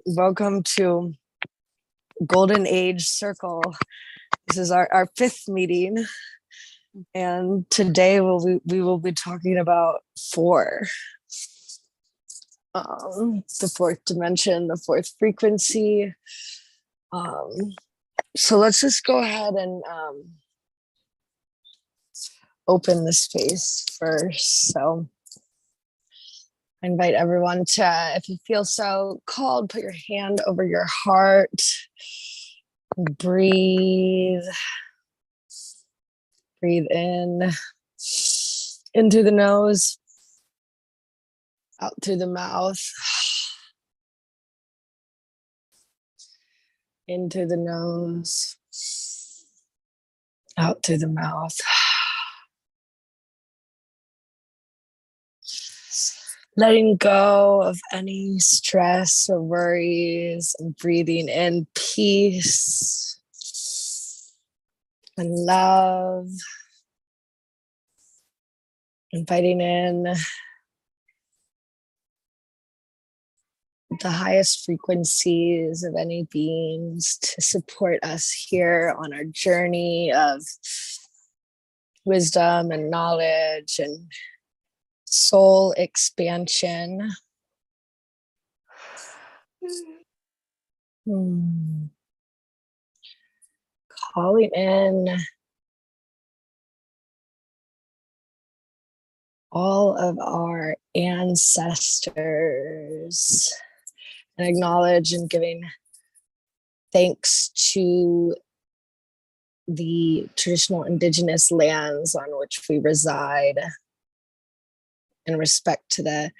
Welcome to Golden Age Circle. This is our fifth meeting, and today we will be talking about four. The fourth dimension, the fourth frequency. So let's just go ahead and open the space first. So I invite everyone to, if you feel so called, put your hand over your heart. Breathe. Breathe in through the nose, out through the mouth. In through the nose, out through the mouth. Letting go of any stress or worries and breathing in peace and love. Inviting in the highest frequencies of any beings to support us here on our journey of wisdom and knowledge and soul expansion. Calling in all of our ancestors and acknowledge and giving thanks to the traditional indigenous lands on which we reside, and respect to the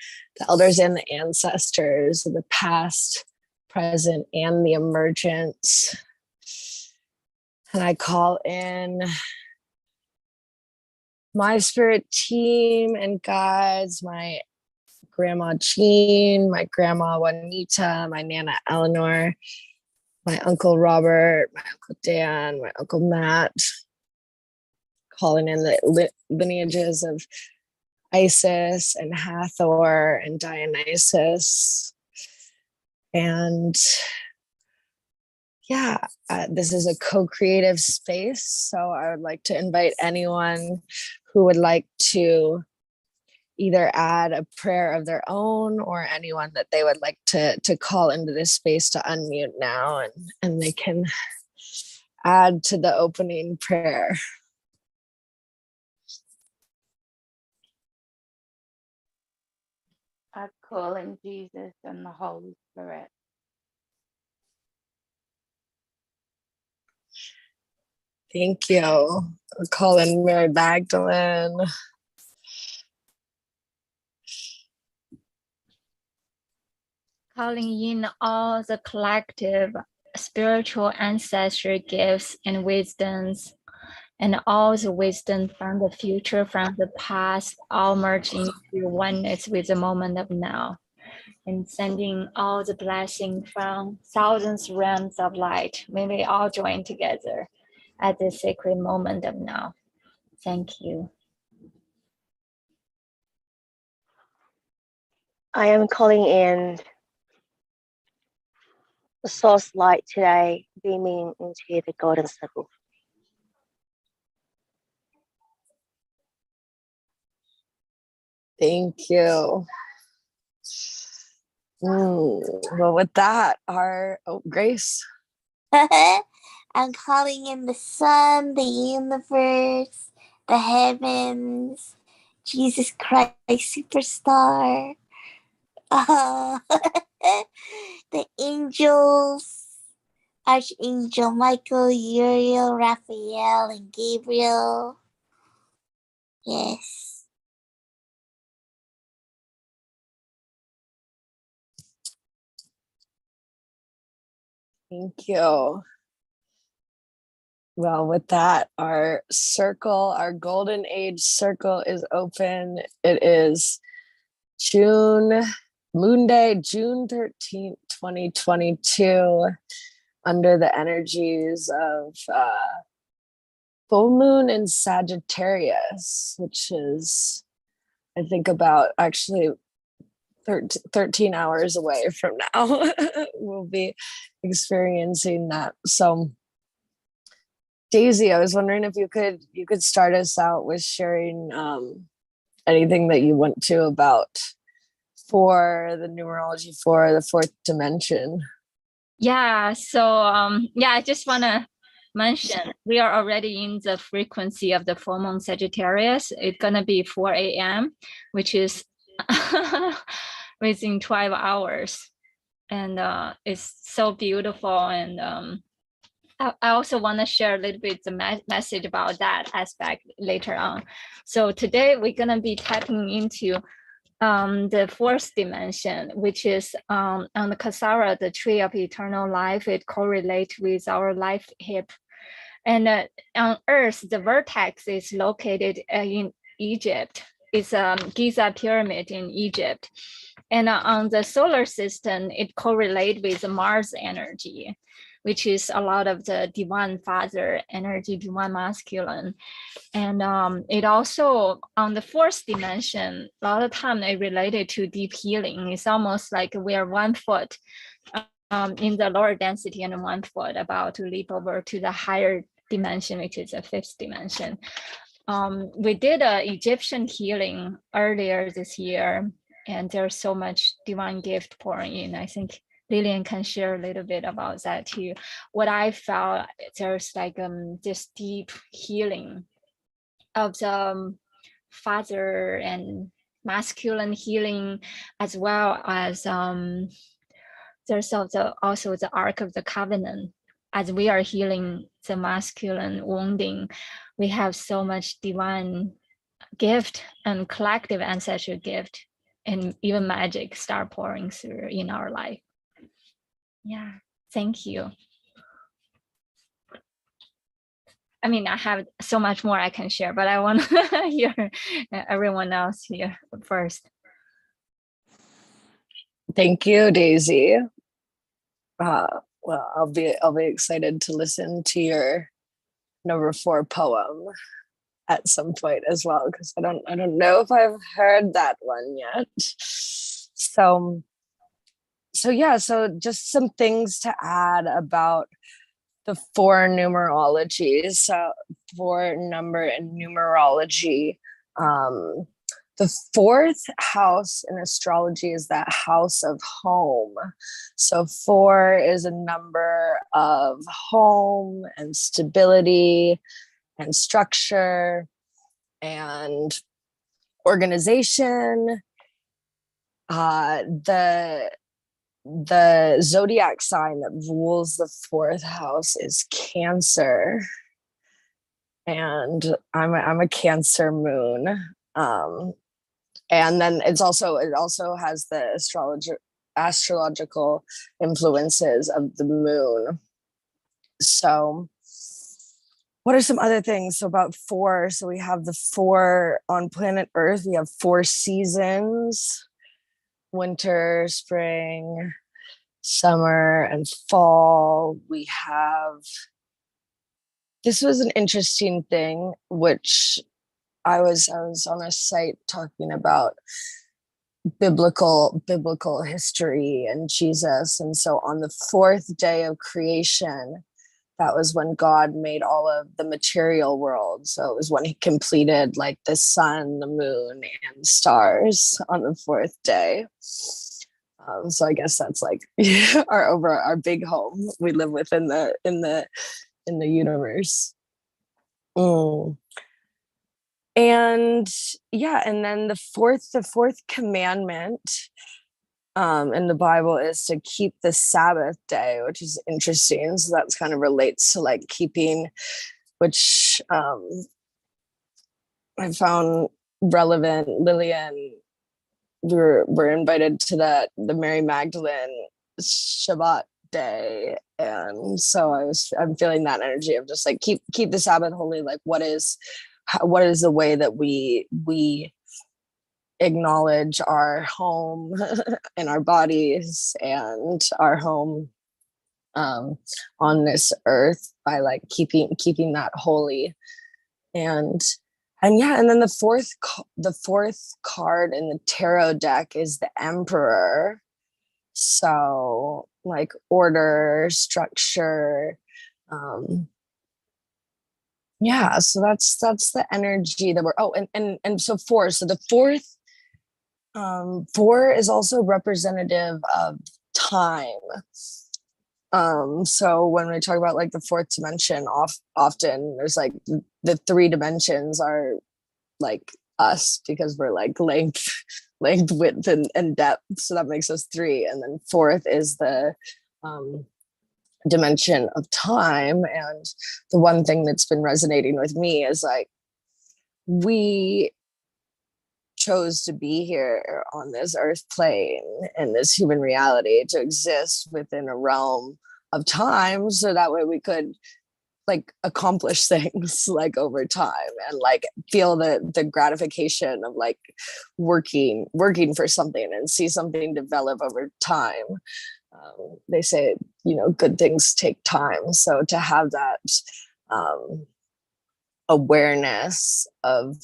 elders and the ancestors of the past, present, and the emergence. And I call in my spirit team and guides, my grandma Jean, my grandma Juanita, my Nana Eleanor, my uncle Robert, my uncle Dan, my uncle Matt, calling in the lineages of Isis and Hathor and Dionysus. And this is a co-creative space. So I would like to invite anyone who would like to either add a prayer of their own or anyone that they would like to call into this space to unmute now, and they can add to the opening prayer. I call in Jesus and the Holy Spirit. Thank you. I'll call in Mary Magdalene. Calling in all the collective spiritual ancestry gifts and wisdoms, and all the wisdom from the future, from the past, all merge into oneness with the moment of now, and sending all the blessing from thousands realms of light. May we all join together at the sacred moment of now. Thank you. I am calling in the source light today, beaming into the golden circle. Thank you. Well, with that, Grace. I'm calling in the sun, the universe, the heavens, Jesus Christ superstar, the angels, Archangel Michael, Uriel, Raphael, and Gabriel. Yes. Thank you. Well, with that, our circle, our golden age circle is open. It is Monday, June 13th, 2022, under the energies of full moon in Sagittarius, which is, I think, about actually 13 hours away from now. We'll be experiencing that. So Daisy, I was wondering if you could start us out with sharing anything that you want to about for the numerology for the fourth dimension. Yeah, so I just want to mention we are already in the frequency of the full moon Sagittarius. It's gonna be 4 a.m., which is within 12 hours, and it's so beautiful. And I also want to share a little bit the message about that aspect later on. So today we're gonna be tapping into the fourth dimension, which is on the Kathara, the tree of eternal life. It correlates with our life hip. And on Earth, the vertex is located in Egypt. It's Giza pyramid in Egypt. And on the solar system, it correlates with the Mars energy, which is a lot of the divine father energy, divine masculine. And it also, on the fourth dimension, a lot of time it related to deep healing. It's almost like we are 1 foot in the lower density and 1 foot about to leap over to the higher dimension, which is the fifth dimension. We did an Egyptian healing earlier this year, and there's so much divine gift pouring in. I think Lillian can share a little bit about that too. What I felt, there's like this deep healing of the father and masculine healing, as well as there's also the Ark of the Covenant. As we are healing the masculine wounding, we have so much divine gift and collective ancestral gift, and even magic start pouring through in our life. Yeah, thank you. I mean, I have so much more I can share, but I want to hear everyone else here first. Thank you, Daisy. Well, I'll be excited to listen to your number 4 poem at some point as well, because I don't know if I've heard that one yet. So yeah, so just some things to add about the 4 numerologies. So 4 number in numerology. The 4th house in astrology is that house of home. So 4 is a number of home and stability and structure and organization. The zodiac sign that rules the 4th house is Cancer, and I'm a Cancer moon. And then it also has the astrological influences of the moon. So what are some other things? So about 4, so we have the 4 on planet Earth. We have 4 seasons: winter, spring, summer, and fall. We have, this was an interesting thing, which I was on a site talking about biblical history and Jesus. And so on the 4th day of creation, that was when God made all of the material world. So it was when he completed like the sun, the moon, and stars on the 4th day. So I guess that's like our big home we live within the universe. And yeah, and then the fourth commandment in the Bible is to keep the Sabbath day, which is interesting. So that's kind of relates to like keeping, which I found relevant. Lillian, we're invited to the Mary Magdalene Shabbat day, and so I'm feeling that energy of just like keep the Sabbath holy. Like what is the way that we acknowledge our home and our bodies and our home on this earth by like keeping that holy. And And yeah, and then the fourth card in the tarot deck is the Emperor. So like order, structure, yeah, so that's the energy that we're, oh, and so four, so the fourth, four is also representative of time. So when we talk about like the fourth dimension, often there's like the three dimensions are like us, because we're like length, width, and depth, so that makes us three. And then fourth is the dimension of time. And the one thing that's been resonating with me is like, we chose to be here on this earth plane in this human reality to exist within a realm of time, so that way we could like accomplish things like over time, and like feel the gratification of like working for something and see something develop over time. They say, you know, good things take time. So to have that awareness of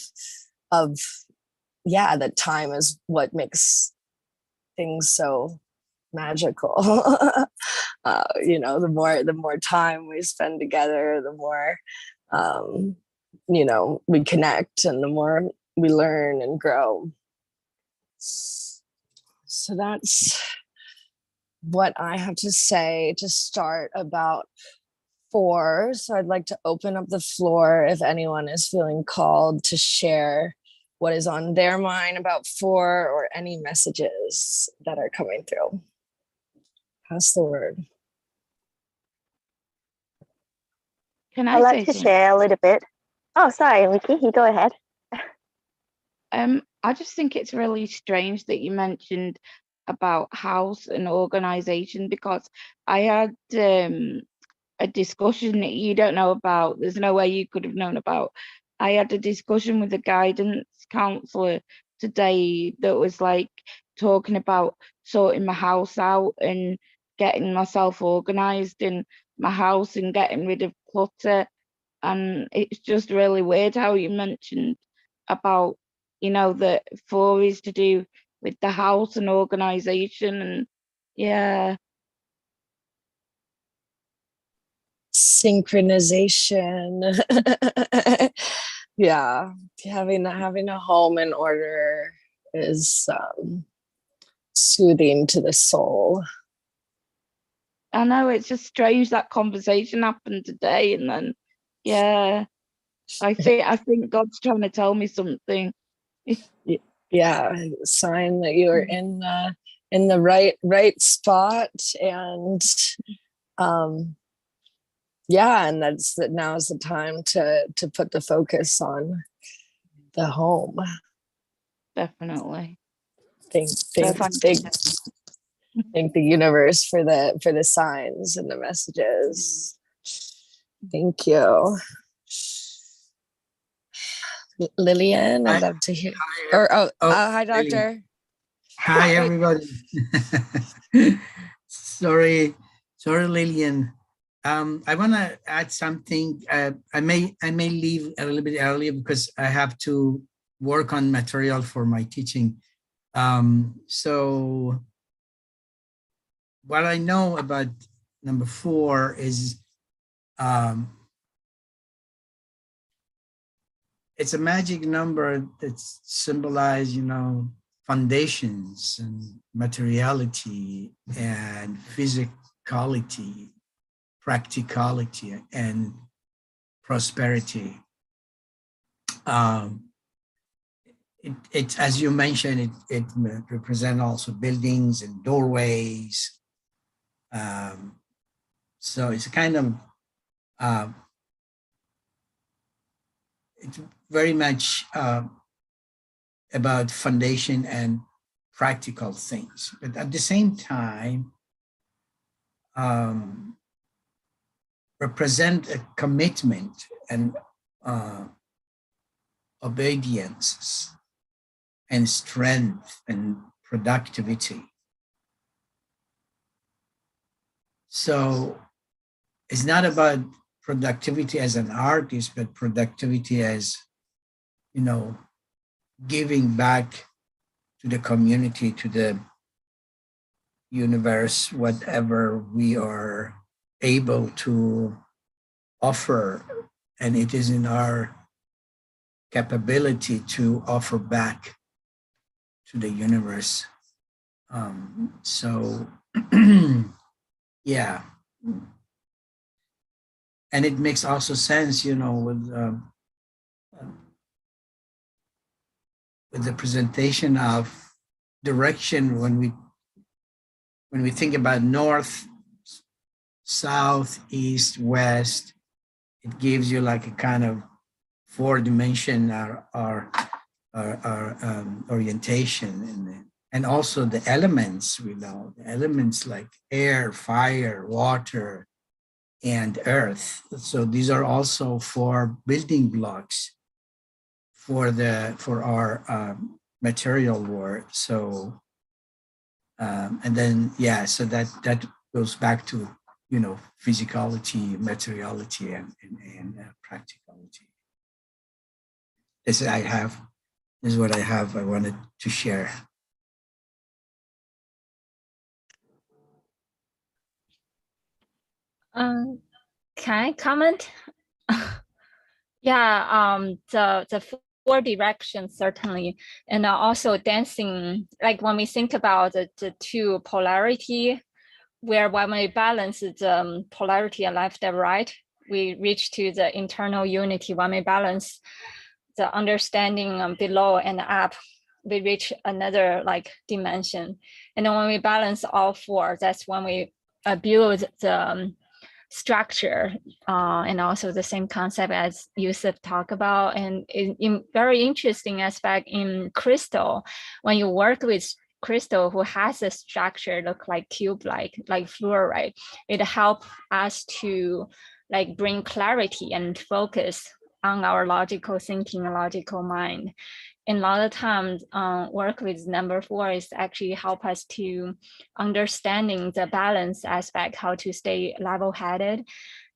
yeah, that time is what makes things so magical. You know, the more time we spend together, the more you know, we connect, and the more we learn and grow. So that's what I have to say to start about four. So I'd like to open up the floor if anyone is feeling called to share what is on their mind about four, or any messages that are coming through. Pass the word. Can I I'd say like to something? share a little bit. Oh, sorry, Vicky, you go ahead. I just think it's really strange that you mentioned about house and organization, because I had a discussion that you don't know about. There's no way you could have known about. I had a discussion with a guidance counselor today that was like talking about sorting my house out and getting myself organized in my house and getting rid of clutter. And it's just really weird how you mentioned about, you know, that four is to do with the house and organization. And yeah, Synchronization. Yeah, having a home in order is soothing to the soul. I know, it's just strange that conversation happened today. And then yeah, I think God's trying to tell me something. Yeah, sign that you are in the right spot. And yeah, and that now is the time to put the focus on the home. Definitely. Thank the universe for the signs and the messages. Thank you. Lillian, I'd love to hear. Hi, doctor. Hi, everybody. Sorry, Lillian. I want to add something. I may leave a little bit earlier because I have to work on material for my teaching. So what I know about number four is it's a magic number that symbolizes, you know, foundations and materiality and physicality, practicality, and prosperity. It as you mentioned, it represents also buildings and doorways. So it's kind of it's very much about foundation and practical things, but at the same time represent a commitment and obedience and strength and productivity. So it's not about productivity as an artist, but productivity as giving back to the community, to the universe, whatever we are able to offer. And it is in our capability to offer back to the universe. So, yeah. And it makes also sense, with the presentation of direction when we think about north, south, east, west. It gives you like a kind of 4-dimension orientation, and also the elements. The elements like air, fire, water, and earth. So these are also 4 building blocks for our material world. So and then so that goes back to physicality, materiality, and practicality. This is what I have. I wanted to share. Can I comment? Yeah, the 4 directions certainly, and also dancing. Like when we think about the 2 polarity, where when we balance the polarity and left and right, we reach to the internal unity. When we balance the understanding below and up, we reach another like dimension. And then when we balance all 4, that's when we build the structure, and also the same concept as Yusuf talked about. And in very interesting aspect in crystal, when you work with crystal who has a structure look like cube-like, like fluorite, it helps us to like bring clarity and focus on our logical thinking, logical mind. And a lot of times work with number 4 is actually help us to understanding the balance aspect, how to stay level-headed.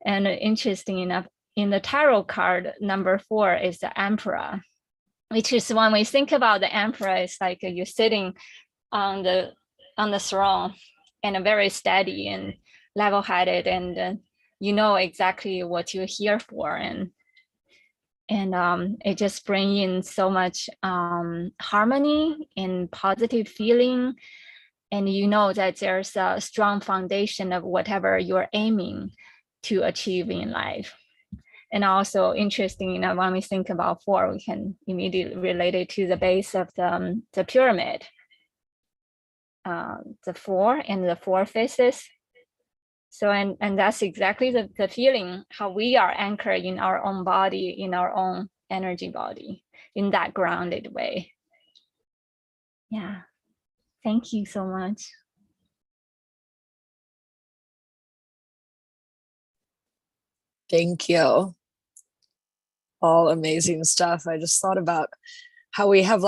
And interesting enough, in the tarot card, number 4 is the Emperor, which is when we think about the Emperor, it's like you're sitting on the throne and very steady and level-headed, and you know exactly what you're here for. And it just brings in so much harmony and positive feeling. And you know that there's a strong foundation of whatever you're aiming to achieve in life. And also interesting, when we think about 4, we can immediately relate it to the base of the pyramid. The 4 and the 4 faces. So, and that's exactly the feeling, how we are anchored in our own body, in our own energy body, in that grounded way. Yeah, thank you so much. Thank you. All amazing stuff. I just thought about how we have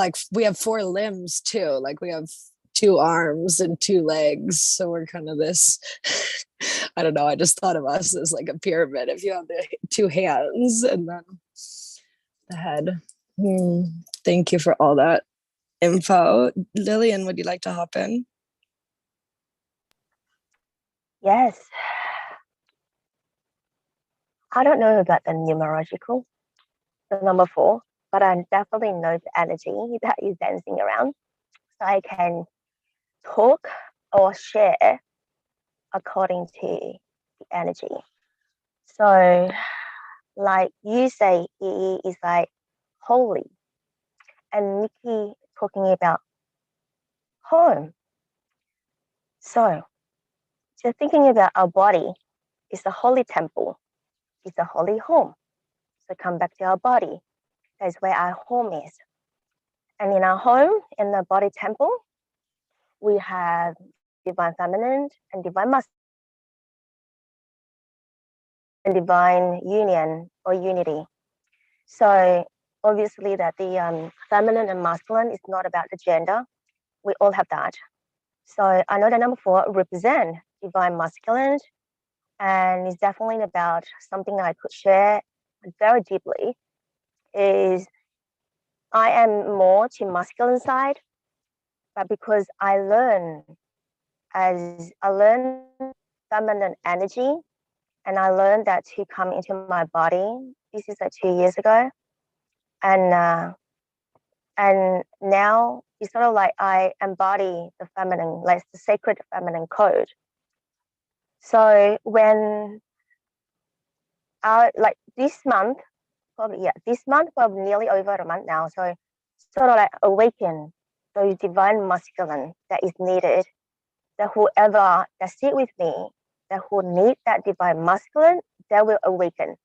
4 limbs too. Like we have 2 arms and 2 legs. So we're kind of this, I don't know, I just thought of us as like a pyramid. If you have the 2 hands and then the head. Thank you for all that info. Lillian, would you like to hop in? Yes. I don't know about the numerological, the number 4, but I definitely know the energy that is dancing around. So I can talk or share according to the energy. So like you say, it is like holy. And Nikki talking about home. So just thinking about our body is a holy temple, it's a holy home. So come back to our body. That's where our home is. And in our home, in the body temple, we have divine feminine and divine masculine, and divine union or unity. So obviously that the feminine and masculine is not about the gender. We all have that. So I know that number 4 represent divine masculine, and it's definitely about something that I could share very deeply is I am more to masculine side, but because I learn feminine energy, and I learned that to come into my body. This is like 2 years ago, and now it's sort of like I embody the feminine, like the sacred feminine code. So when like this month, probably nearly over a month now. So sort of like awaken those divine masculine that is needed. That whoever that sit with me, that who need that divine masculine, they will awaken.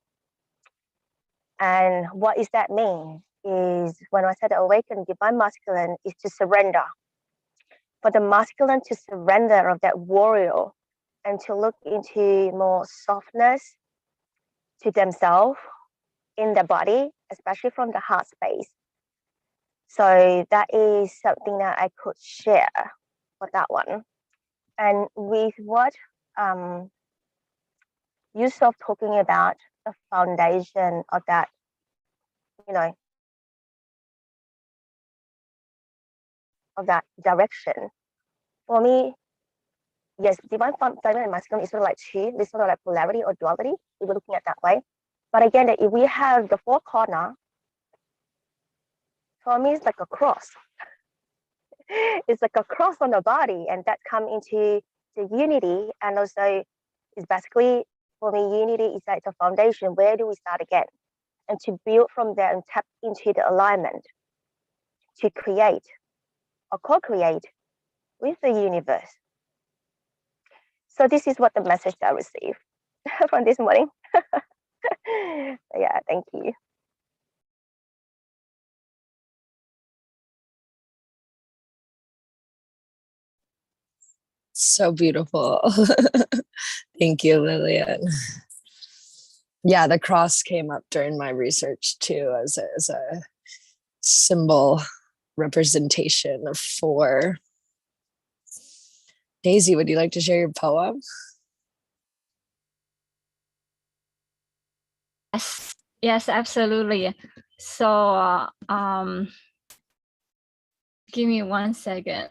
And what does that mean? Is when I said awaken divine masculine is to surrender. For the masculine to surrender of that warrior and to look into more softness to themselves in the body, especially from the heart space. So that is something that I could share for that one. And with what Yusuf talking about the foundation of that, of that direction, for me, yes, divine feminine and masculine is sort of like two, this sort of like polarity or duality, if we're looking at that way. But again, if we have the four corner, for me, it's like a cross. It's like a cross on the body, and that come into the unity. And also is basically, for me, unity is like the foundation. Where do we start again? And to build from there and tap into the alignment to create or co-create with the universe. So this is what the message I received from this morning. Yeah, thank you. So beautiful. Thank you, Lillian. Yeah, the cross came up during my research too as a symbol representation of four. Daisy, would you like to share your poem? Yes, absolutely. So give me 1 second.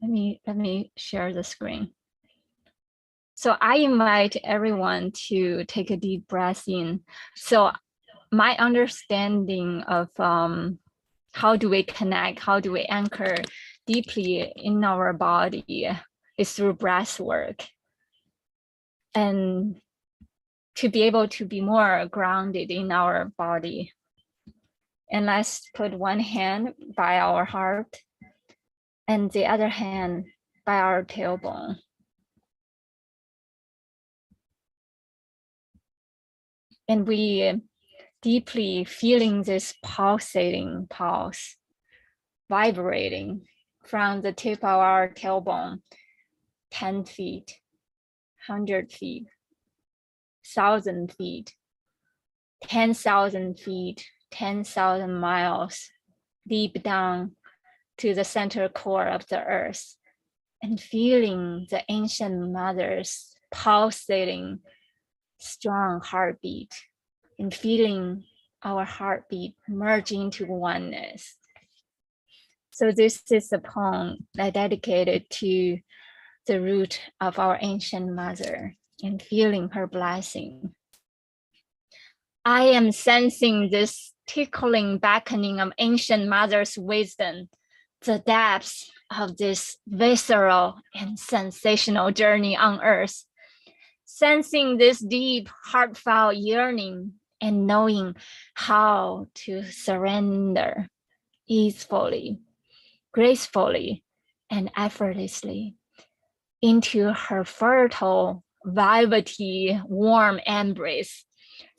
Let me share the screen. So I invite everyone to take a deep breath in. So my understanding of how do we connect, how do we anchor deeply in our body is through breath work. And to be able to be more grounded in our body. And let's put one hand by our heart and the other hand by our tailbone. And we deeply feeling this pulsating pulse, vibrating from the tip of our tailbone, 10 feet, 100 feet, 1,000 feet, 10,000 feet, 10,000 miles deep down to the center core of the earth, and feeling the ancient mother's pulsating strong heartbeat, and feeling our heartbeat merge into oneness. So this is a poem I dedicated to the root of our ancient mother and feeling her blessing. I am sensing this tickling beckoning of ancient mother's wisdom, the depths of this visceral and sensational journey on earth, sensing this deep, heartfelt yearning and knowing how to surrender easefully, gracefully, and effortlessly into her fertile, velvety, warm embrace,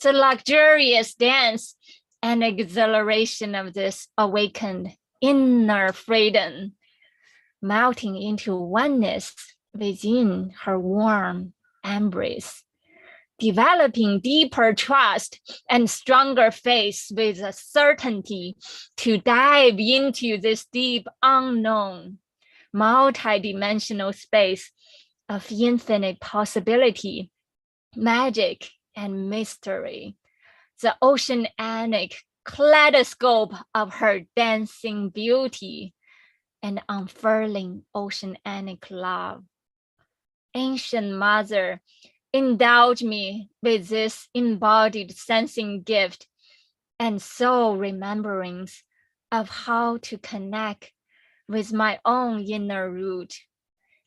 the luxurious dance and exhilaration of this awakened inner freedom, melting into oneness within her warm embrace, developing deeper trust and stronger faith with a certainty to dive into this deep unknown, multi-dimensional space of infinite possibility, magic, and mystery, the oceanic kaleidoscope of her dancing beauty and unfurling oceanic love. Ancient Mother, indulge me with this embodied sensing gift and soul rememberings of how to connect with my own inner root,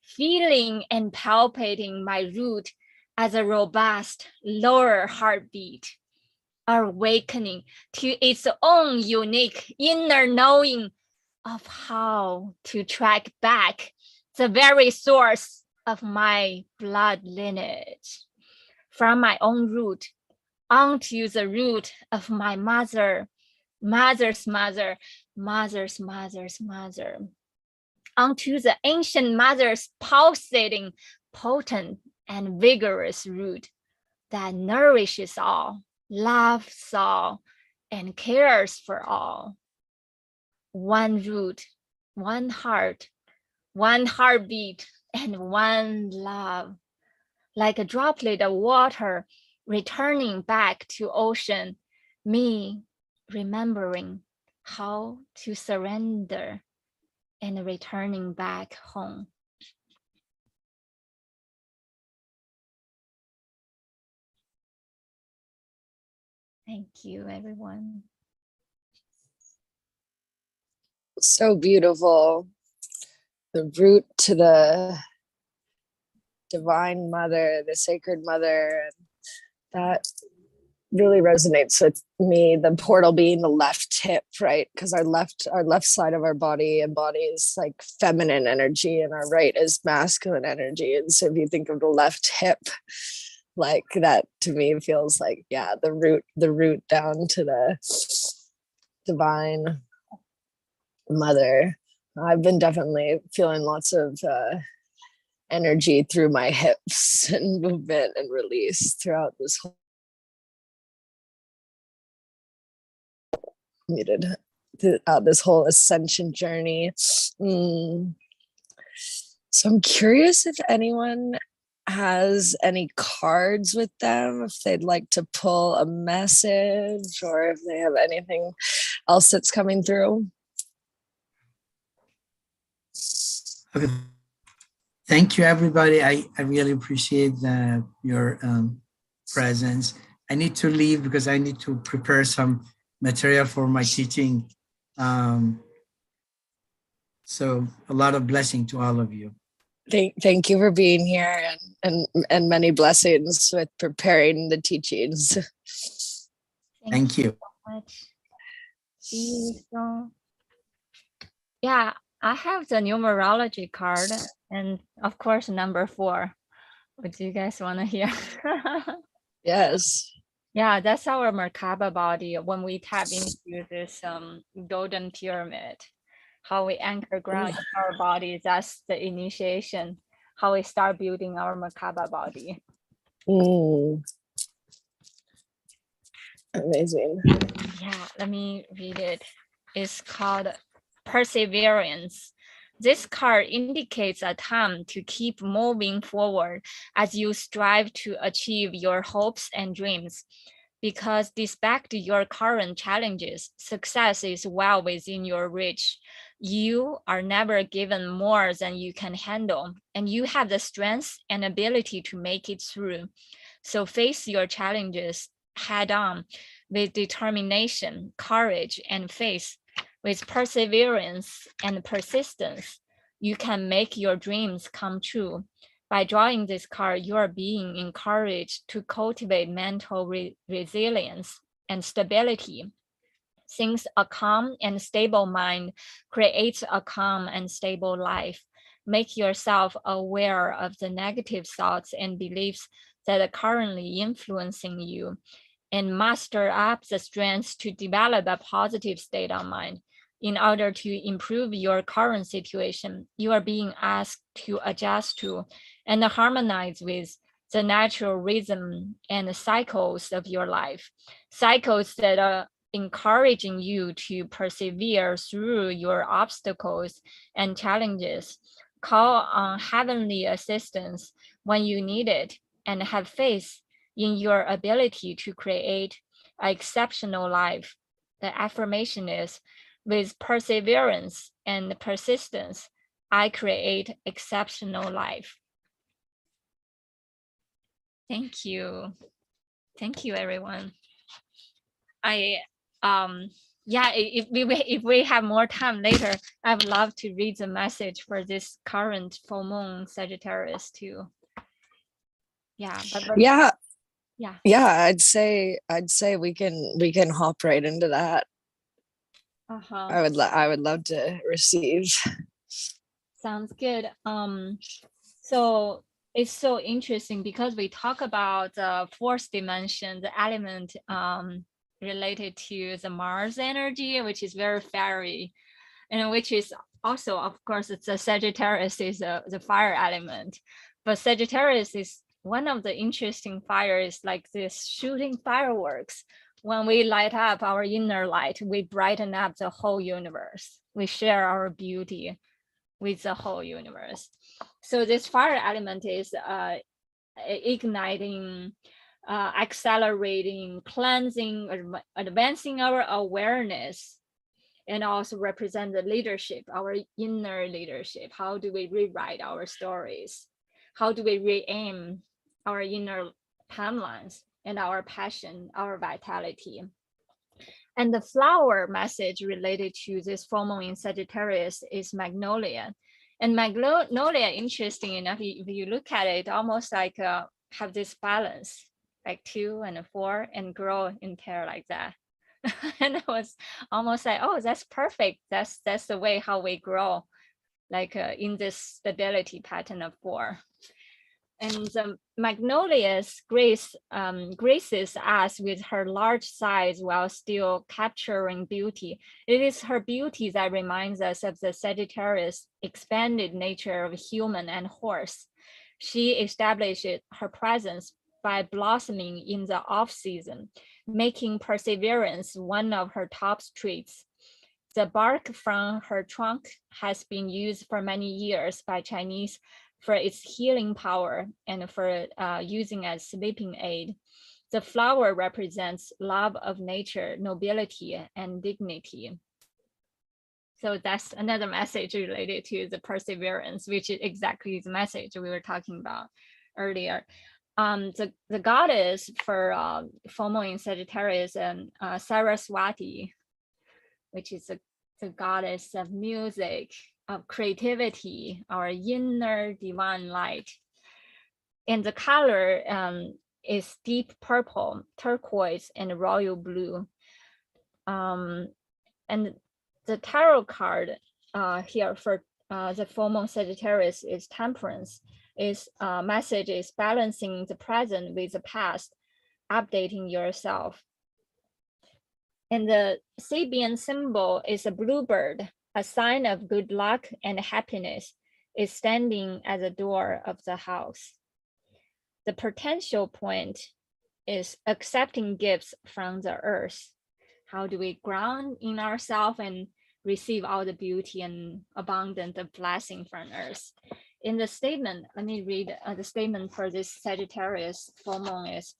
feeling and palpating my root as a robust lower heartbeat, awakening to its own unique inner knowing of how to track back the very source of my blood lineage from my own root onto the root of my mother, mother's mother, mother's mother's mother, onto the ancient mother's pulsating, potent, and vigorous root that nourishes all, loves all, and cares for all. One root, one heart, one heartbeat, and one love, like a droplet of water returning back to ocean, me remembering how to surrender and returning back home. Thank you, everyone. So beautiful. The root to the divine mother, the sacred mother, that really resonates with me. The portal being the left hip, right? Because our left side of our body embodies like feminine energy and our right is masculine energy. And so if you think of the left hip, like that to me feels like, yeah, the root down to the divine mother. I've been definitely feeling lots of energy through my hips and movement and release throughout this whole this whole ascension journey. So I'm curious if anyone has any cards with them, if they'd like to pull a message or if they have anything else that's coming through. Okay. Thank you, everybody. I really appreciate your presence. I need to leave because I need to prepare some material for my teaching. So a lot of blessing to all of you. Thank you for being here and many blessings with preparing the teachings. Thank you. So much. See you soon. Yeah, I have the numerology card and of course number 4. Would you guys want to hear? Yes. Yeah, that's our Merkaba body when we tap into this golden pyramid. How we anchor ground in our body, that's the initiation. How we start building our Merkaba body. Amazing. Yeah, let me read it. It's called Perseverance. This card indicates a time to keep moving forward as you strive to achieve your hopes and dreams. Because despite your current challenges, success is well within your reach. You are never given more than you can handle, and you have the strength and ability to make it through. So face your challenges head on with determination, courage, and faith. With perseverance and persistence, you can make your dreams come true. By drawing this card, you are being encouraged to cultivate mental resilience and stability. Since a calm and stable mind creates a calm and stable life, make yourself aware of the negative thoughts and beliefs that are currently influencing you, and muster up the strength to develop a positive state of mind. In order to improve your current situation, you are being asked to adjust to and harmonize with the natural rhythm and cycles of your life, cycles that are encouraging you to persevere through your obstacles and challenges. Call on heavenly assistance when you need it, and have faith in your ability to create an exceptional life. the affirmation is, with perseverance and persistence, I create exceptional life. Thank you. Thank you, everyone. Yeah, if we have more time later, I would love to read the message for this current full moon Sagittarius too. Yeah, but yeah, yeah, I'd say we can hop right into that. I would love to receive. Sounds good. So it's so interesting because we talk about the fourth dimension, the element related to the Mars energy, which is very fiery, and which is also, of course, it's a Sagittarius is the fire element, but Sagittarius is one of the interesting fires, like this shooting fireworks. When we light up our inner light, we brighten up the whole universe. We share our beauty with the whole universe. So this fire element is igniting, accelerating, cleansing, advancing our awareness, and also represent the leadership, our inner leadership. How do we rewrite our stories? How do we re-aim our inner timelines and our passion, our vitality? And the flower message related to this full moon in Sagittarius is magnolia. And magnolia, interesting enough, if you look at it, almost like have this balance, like 2 and 4, and grow in pair like that. And I was almost like, oh, that's perfect. That's the way how we grow, like in this stability pattern of 4. And the magnolias graces us with her large size while still capturing beauty. It is her beauty that reminds us of the Sagittarius expanded nature of human and horse. She established her presence by blossoming in the off-season, making perseverance one of her top traits. The bark from her trunk has been used for many years by Chinese for its healing power and for using as sleeping aid. The flower represents love of nature, nobility, and dignity. So that's another message related to the perseverance, which is exactly the message we were talking about earlier. The goddess for full moon in Sagittarius, Saraswati, which is the goddess of music, of creativity, our inner divine light. And the color is deep purple, turquoise, and royal blue. And the tarot card here for the full moon Sagittarius is temperance. Its message is balancing the present with the past, updating yourself. And the Sabian symbol is a bluebird, a sign of good luck and happiness, is standing at the door of the house. The potential point is accepting gifts from the earth. How do we ground in ourselves and receive all the beauty and abundance of blessing from earth? In the statement, let me read the statement for this Sagittarius full moon is,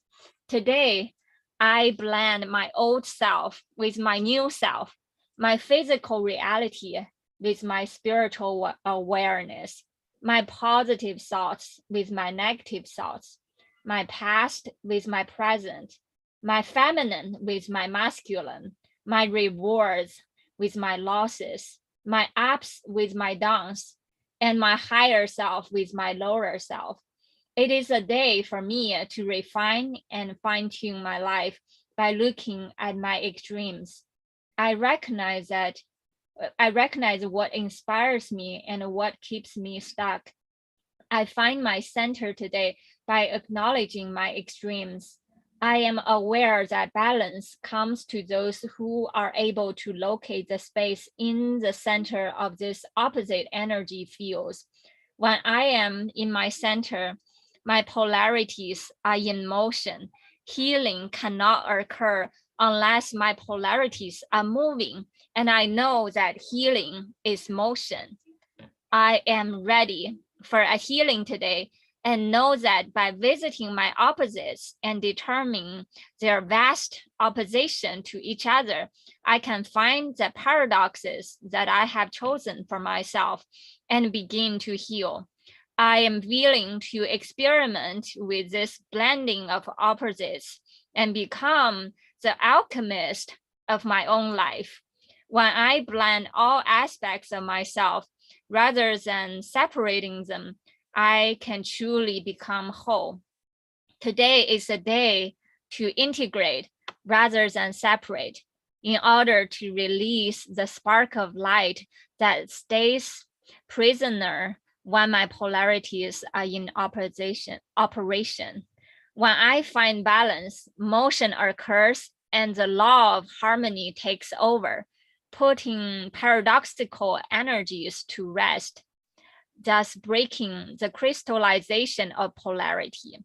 today, I blend my old self with my new self, my physical reality with my spiritual awareness, my positive thoughts with my negative thoughts, my past with my present, my feminine with my masculine, my rewards with my losses, my ups with my downs, and my higher self with my lower self. It is a day for me to refine and fine-tune my life by looking at my extremes. I recognize what inspires me and what keeps me stuck. I find my center today by acknowledging my extremes. I am aware that balance comes to those who are able to locate the space in the center of this opposite energy fields. When I am in my center, my polarities are in motion. Healing cannot occur unless my polarities are moving, and I know that healing is motion. I am ready for a healing today and know that by visiting my opposites and determining their vast opposition to each other, I can find the paradoxes that I have chosen for myself and begin to heal. I am willing to experiment with this blending of opposites and become the alchemist of my own life. When I blend all aspects of myself rather than separating them, I can truly become whole. Today is a day to integrate rather than separate in order to release the spark of light that stays prisoner when my polarities are in operation. When I find balance, motion occurs and the law of harmony takes over, putting paradoxical energies to rest, thus breaking the crystallization of polarity.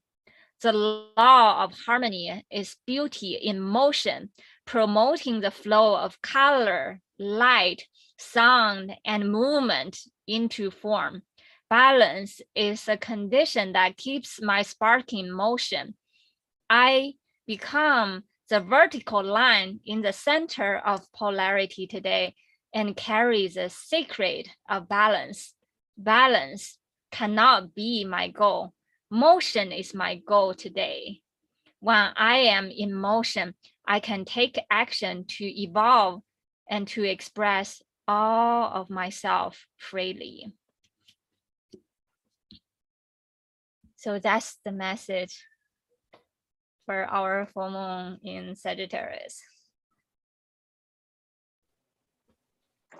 The law of harmony is beauty in motion, promoting the flow of color, light, sound, and movement into form. Balance is a condition that keeps my spark in motion. I become the vertical line in the center of polarity today and carry the secret of balance. Balance cannot be my goal. Motion is my goal today. When I am in motion, I can take action to evolve and to express all of myself freely. So that's the message for our full moon in Sagittarius.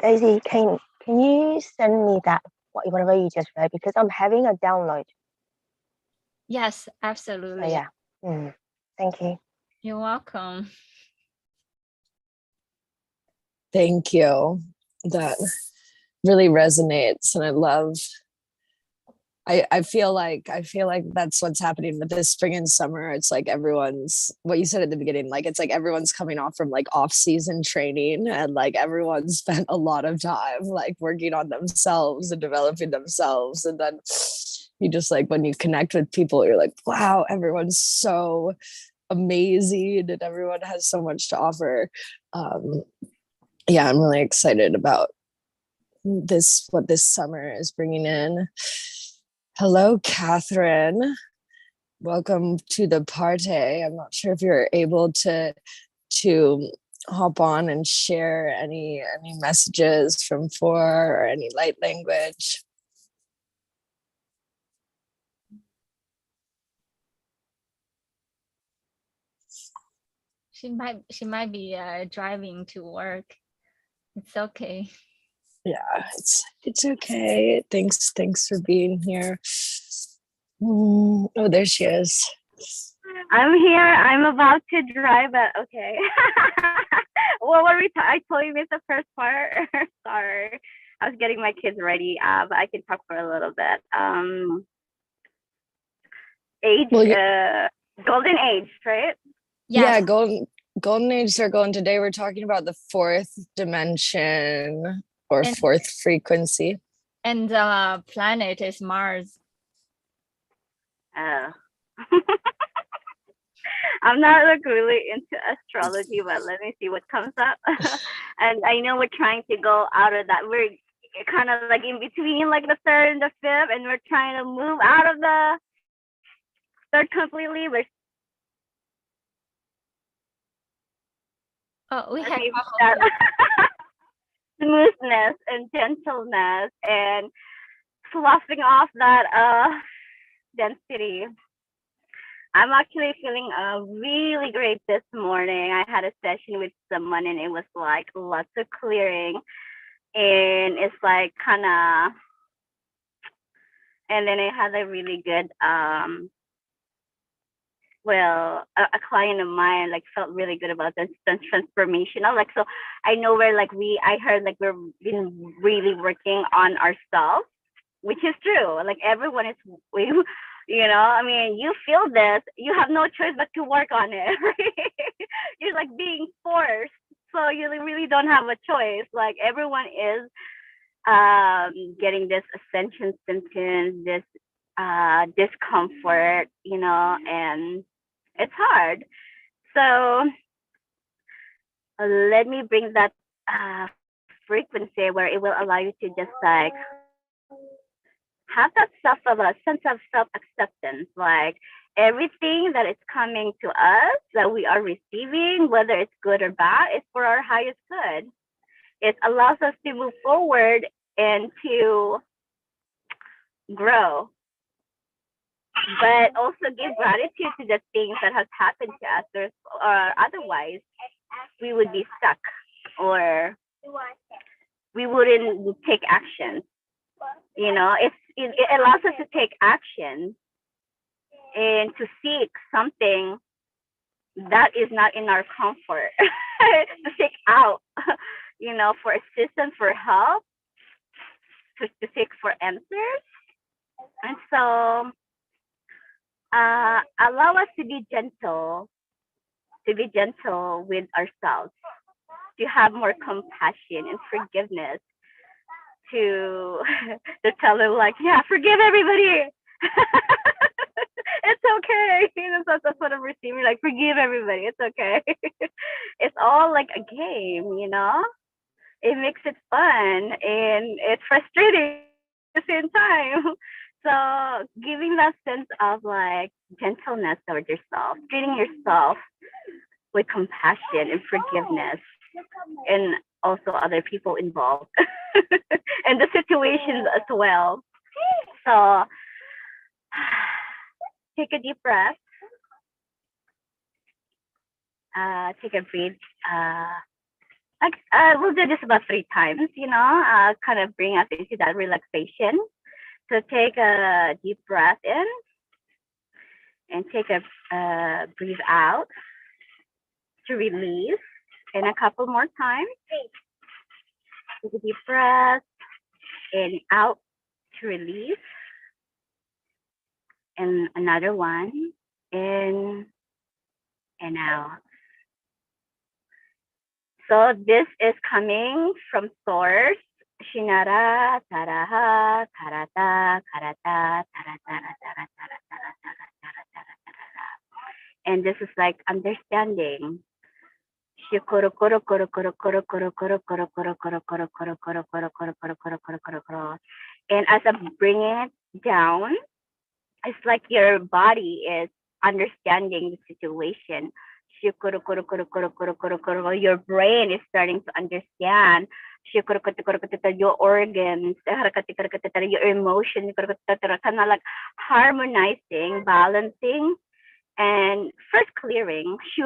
Daisy, can you send me that, whatever you just read, because I'm having a download. Yes, So absolutely. yeah. Thank you. You're welcome. Thank you. That really resonates, and I feel like that's what's happening with this spring and summer. It's like everyone's, what you said at the beginning, like it's like everyone's coming off from like off-season training, and like everyone's spent a lot of time like working on themselves and developing themselves, and then you just like, when you connect with people, you're like, wow, everyone's so amazing and everyone has so much to offer. Yeah, I'm really excited about what this summer is bringing in. Hello, Catherine. Welcome to the party. I'm not sure if you're able to hop on and share any messages from four or any light language. She might be driving to work. It's okay. Yeah, it's okay. Thanks for being here. Oh, there she is. I'm here. I'm about to drive, but okay. What were we? I totally missed the first part. Sorry, I was getting my kids ready. But I can talk for a little bit. Golden age, right? Yes. Yeah, golden age are going today. We're talking about the fourth dimension or fourth frequency. And the planet is Mars. I'm not like really into astrology, but let me see what comes up. And I know we're trying to go out of that. We're kind of like in between like the third and the fifth, and we're trying to move out of the third completely. We have smoothness and gentleness and sloughing off that density. I'm actually feeling really great this morning. I had a session with someone and it was like lots of clearing, and it's like kind of, and then I had a really good a client of mine like felt really good about this transformational, like, so I know where like I heard like we're been really working on ourselves, which is true. Like everyone is, I mean, you feel this, you have no choice but to work on it, right? You're like being forced, so you really don't have a choice. Like everyone is getting this ascension symptoms, this discomfort, and it's hard. So let me bring that frequency where it will allow you to just like have that sense of self-acceptance, like everything that is coming to us that we are receiving, whether it's good or bad, is for our highest good. It allows us to move forward and to grow, but also give gratitude to the things that has happened to us, or otherwise we would be stuck, or we wouldn't take action. It allows us to take action and to seek something that is not in our comfort, to seek out, for assistance, for help, to seek for answers. And so allow us to be gentle with ourselves, to have more compassion and forgiveness, to tell them like, yeah, forgive everybody. It's okay. That's what I'm receiving. Like, forgive everybody. It's okay. It's all like a game, It makes it fun and it's frustrating at the same time. So giving that sense of like gentleness toward yourself, treating yourself with compassion and forgiveness, and also other people involved and the situations as well. So take a deep breath. Take a breath. We'll do this about 3 times, kind of bring us into that relaxation. So take a deep breath in and take a breathe out to release. And a couple more times. Take a deep breath in, out to release. And another one, in and out. So this is coming from source. Shinara, taraha, tarata, karata, tarata, tarata, tarata. And this is like understanding. And as I'm bringing it down, it's like your body is understanding the situation. Your brain is starting to understand your organs, your emotions, kind of like harmonizing, balancing, and first clearing. So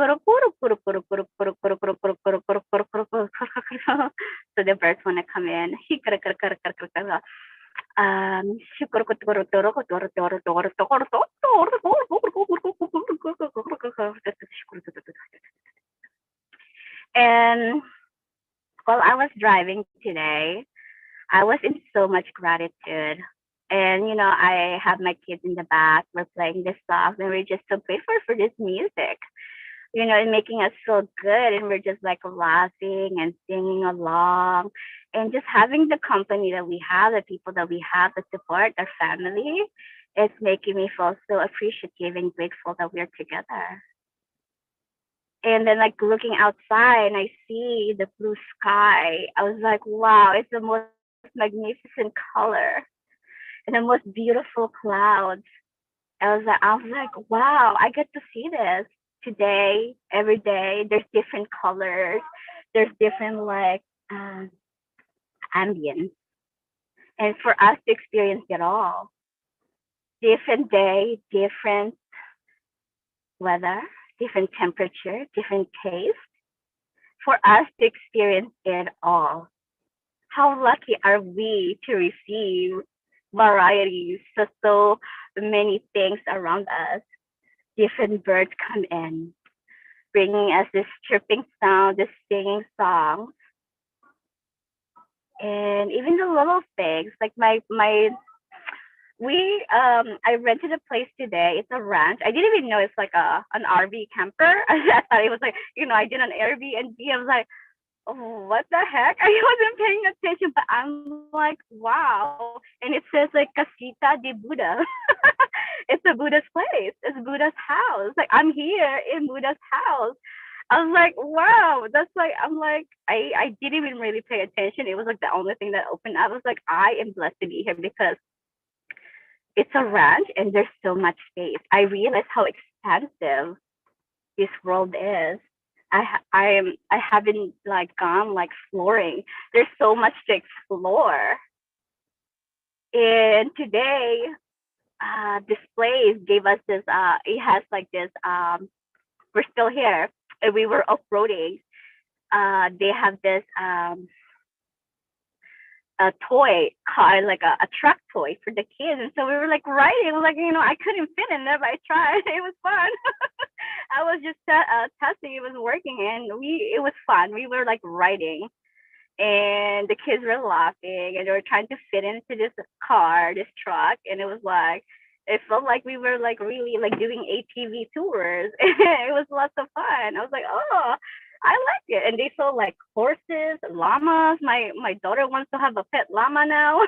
the birds want to come in. And while I was driving today, I was in so much gratitude. And, I have my kids in the back. We're playing this song, and we're just so grateful for this music, and making us feel good. And we're just like laughing and singing along, and just having the company that we have, the people that we have, the support, our family. It's making me feel so appreciative and grateful that we're together. And then like looking outside and I see the blue sky, I was like, wow, it's the most magnificent color and the most beautiful clouds. I was like, wow, I get to see this today, every day. There's different colors. There's different like ambience. And for us to experience it all. Different day, different weather, different temperature, different taste. For us to experience it all. How lucky are we to receive varieties, so many things around us. Different birds come in, bringing us this chirping sound, this singing song. And even the little things, like I rented a place today. It's a ranch. I didn't even know it's like an RV camper. I thought it was like, I did an Airbnb. I was like, oh, what the heck? I wasn't paying attention, but I'm like, wow. And it says like Casita de Buddha. it's a Buddha's place. It's Buddha's house. Like I'm here in Buddha's house. I was like, wow, that's like, I'm like, I didn't even really pay attention. It was like the only thing that opened up. I was like, I am blessed to be here because it's a ranch and there's so much space. I realized how expansive this world is. I haven't like gone like exploring. There's so much to explore. And today, displays gave us this. It has like this. We're still here, and we were off-roading. They have this a toy car, like a truck toy for the kids, and so we were like riding. It was like, I couldn't fit in there, but I tried. It was fun. I was just testing. It was working, and it was fun. We were like riding, and the kids were laughing, and they were trying to fit into this car, this truck, and it was like, it felt like we were like really like doing ATV tours. It was lots of fun. I was like, oh, I like it. And they saw like horses, llamas. My daughter wants to have a pet llama now.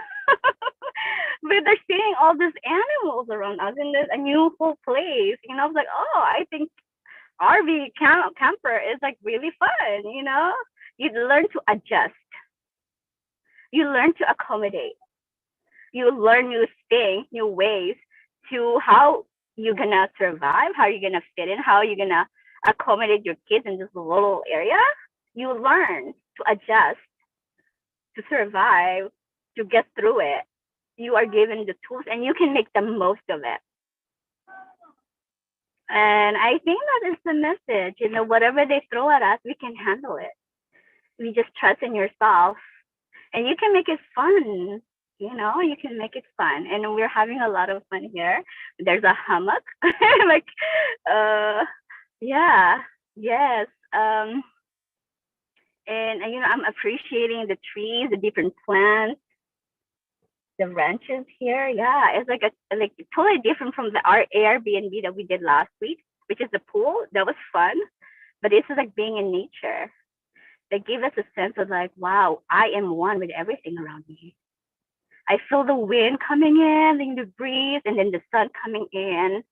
But they're seeing all these animals around us in this a new whole place. I was like, oh, I think RV camper is like really fun. You learn to adjust. You learn to accommodate. You learn new things, new ways to how you're gonna survive, how you're gonna fit in, how you're gonna accommodate your kids in this little area. You learn to adjust, to survive, to get through it. You are given the tools and you can make the most of it. And I think that is the message. Whatever they throw at us, we can handle it. We just trust in yourself, and you can make it fun. You can make it fun, and we're having a lot of fun here. There's a hammock, like, yeah, yes, and I'm appreciating the trees, the different plants, the ranches here. Yeah, it's like totally different from our Airbnb that we did last week, which is the pool. That was fun, but this is like being in nature. They give us a sense of like, wow, I am one with everything around me. I feel the wind coming in, and the breeze, and then the sun coming in.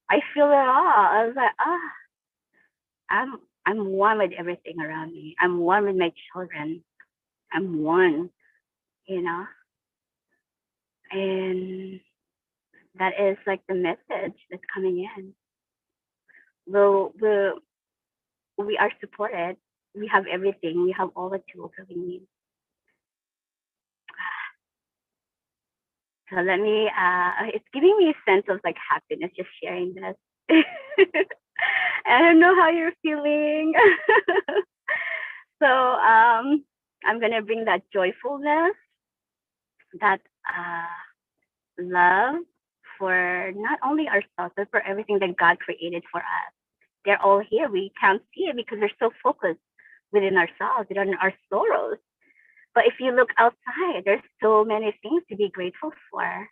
I feel it all. I was like, I'm one with everything around me. I'm one with my children. I'm one, and that is like the message that's coming in. We are supported. We have everything. We have all the tools that we need. So let me, it's giving me a sense of like happiness just sharing this. I don't know how you're feeling. So I'm going to bring that joyfulness, that love for not only ourselves, but for everything that God created for us. They're all here. We can't see it because we're so focused within ourselves, within our sorrows. But if you look outside, there's so many things to be grateful for,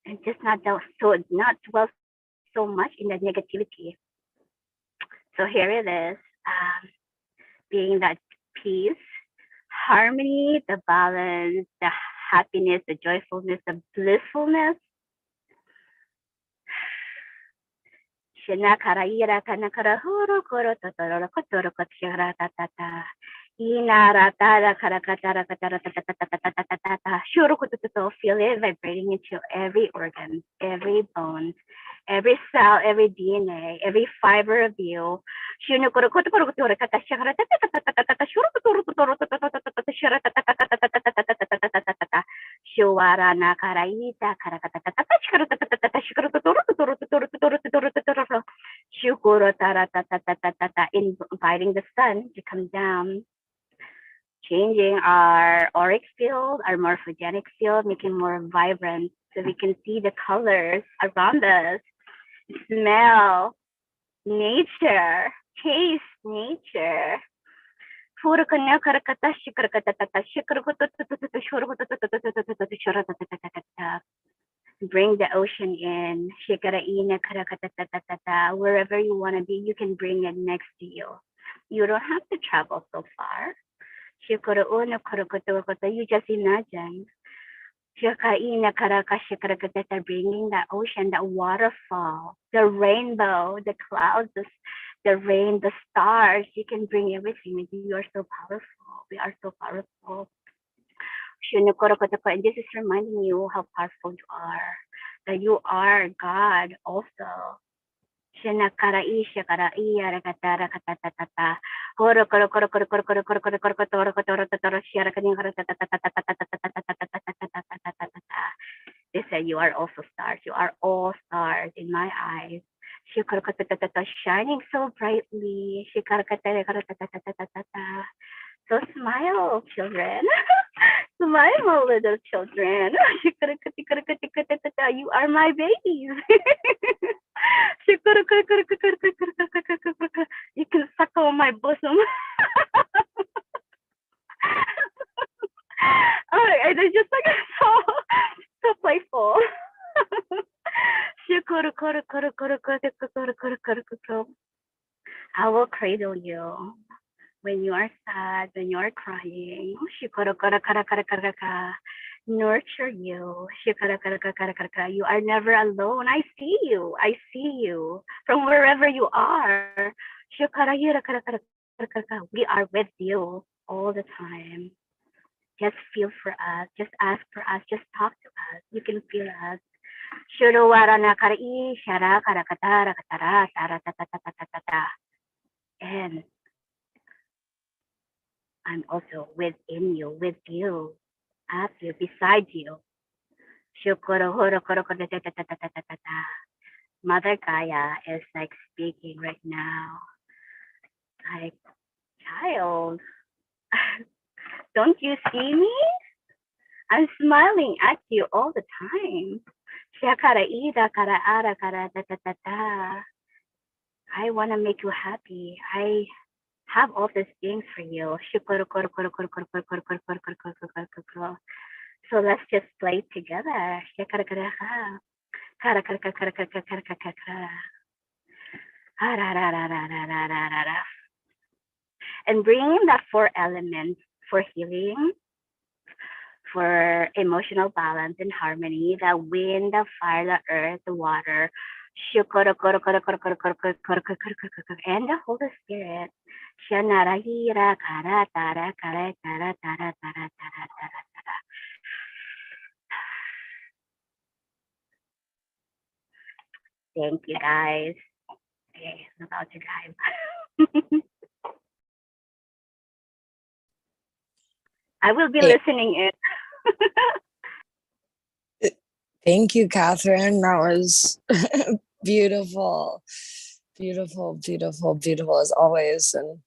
and just not dwell so much in the negativity. So here it is, being that peace, harmony, the balance, the happiness, the joyfulness, the blissfulness. Feel it vibrating into every organ, every bone, every cell, every DNA, every fiber of you. Inviting the sun to come down, changing our auric field, our morphogenic field, making more vibrant so we can see the colors around us, smell nature, taste nature. Bring the ocean in. Wherever you want to be, you can bring it next to you. You don't have to travel so far. You just imagine They're bringing that ocean, that waterfall, the rainbow, the clouds, the rain, the stars. You can bring everything with you. You are so powerful. We are so powerful. And this is reminding you how powerful you are, that you are God also. They said you are also stars. You are all stars in my eyes. Shining so brightly. So smile, children. Smile, little children. You are my babies. You can suckle my bosom. Oh, they're just like so playful. I will cradle you when you are sad, when you are crying. Nurture you. You are never alone. I see you. I see you from wherever you are. We are with you all the time. Just feel for us. Just ask for us. Just talk to us. You can feel us. And I'm also within you, with you, at you, beside you. Mother Gaia is like speaking right now. Like, child, don't you see me? I'm smiling at you all the time. I want to make you happy. I have all these things for you. So let's just play together. And bringing that 4 elements for healing, for emotional balance and harmony, the wind, the fire, the earth, the water, and the Holy Spirit. Thank you, guys. Okay, I'm about to drive. I will be listening in. Thank you, Catherine. That was beautiful, beautiful, beautiful, beautiful as always. And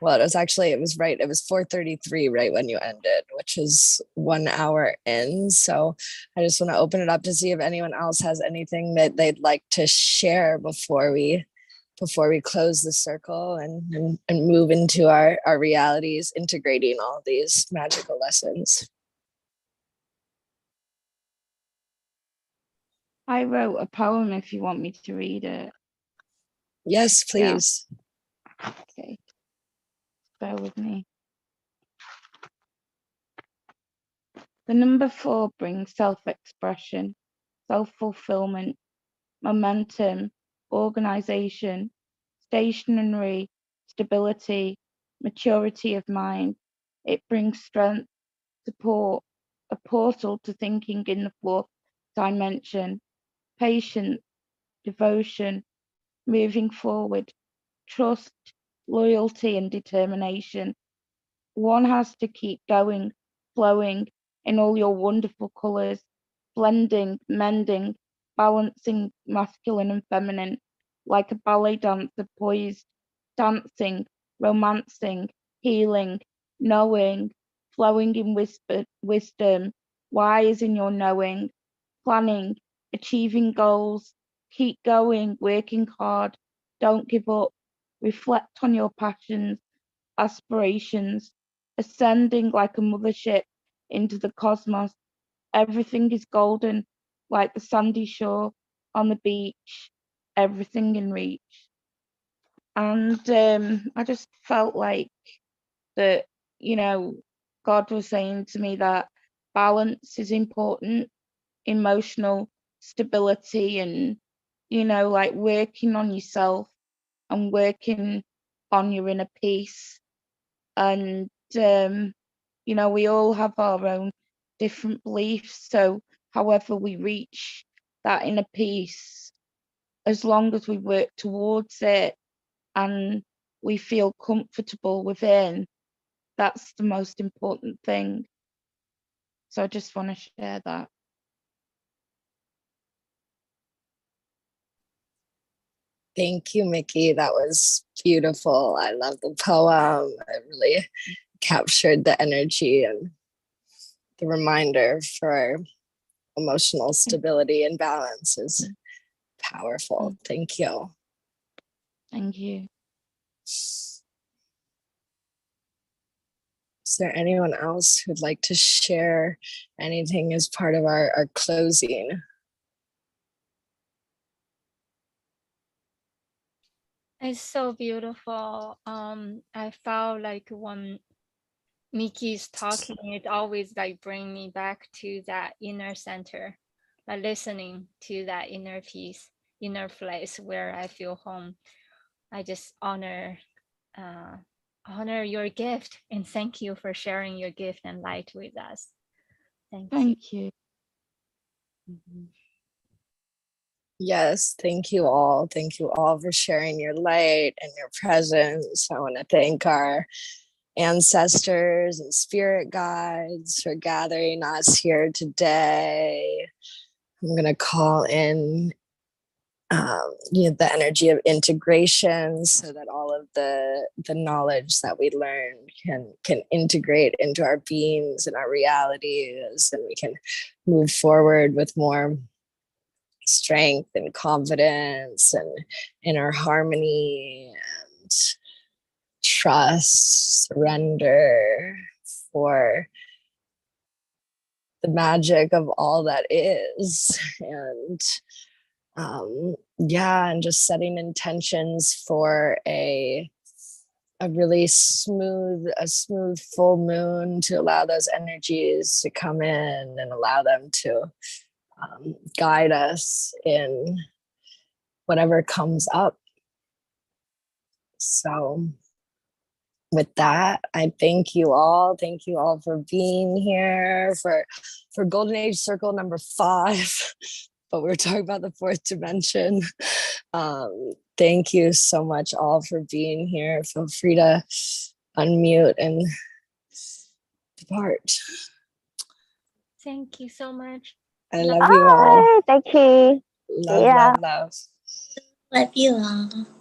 well, it was right. It was 4:33 right when you ended, which is 1 hour in. So I just want to open it up to see if anyone else has anything that they'd like to share before we close the circle and move into our realities, integrating all these magical lessons. I wrote a poem if you want me to read it. Yes, please. Yeah. Okay. Bear with me. The number 4 brings self-expression, self-fulfillment, momentum, organization, stationary, stability, maturity of mind. It brings strength, support, a portal to thinking in the 4th dimension, patience, devotion, moving forward, trust, loyalty, and determination. One has to keep going, flowing in all your wonderful colors, blending, mending, balancing masculine and feminine, like a ballet dancer poised, dancing, romancing, healing, knowing, flowing in wisdom, wise in your knowing, planning, achieving goals, keep going, working hard, don't give up, reflect on your passions, aspirations, ascending like a mothership into the cosmos. Everything is golden, like the sandy shore on the beach, everything in reach. And I just felt like that, God was saying to me that balance is important, emotional stability, and, you know, like working on yourself and working on your inner peace. And, you know, we all have our own different beliefs. So however we reach that inner peace, as long as we work towards it and we feel comfortable within, that's the most important thing. So I just want to share that. Thank you, Mickey. That was beautiful. I love the poem. It really captured the energy and the reminder for emotional stability and balance is powerful. Thank you. Thank you. Is there anyone else who'd like to share anything as part of our closing? It's so beautiful. I felt like when Mickey's talking, it always like bring me back to that inner center, like listening to that inner peace, inner place where I feel home. I just honor your gift, and thank you for sharing your gift and light with us. Thank you. Yes, thank you all. Thank you all for sharing your light and your presence. I want to thank our ancestors and spirit guides for gathering us here today. I'm going to call in the energy of integration so that all of the knowledge that we learn can integrate into our beings and our realities, and we can move forward with more strength and confidence and inner harmony and trust, surrender for the magic of all that is. And and just setting intentions for a really smooth full moon to allow those energies to come in and allow them to guide us in whatever comes up. So with that, I thank you all. Thank you all for being here for Golden Age Circle number 5. But we're talking about the 4th dimension. Thank you so much all for being here. Feel free to unmute and depart. Thank you so much. I love you all. Thank you. Love, love, love. Love you all.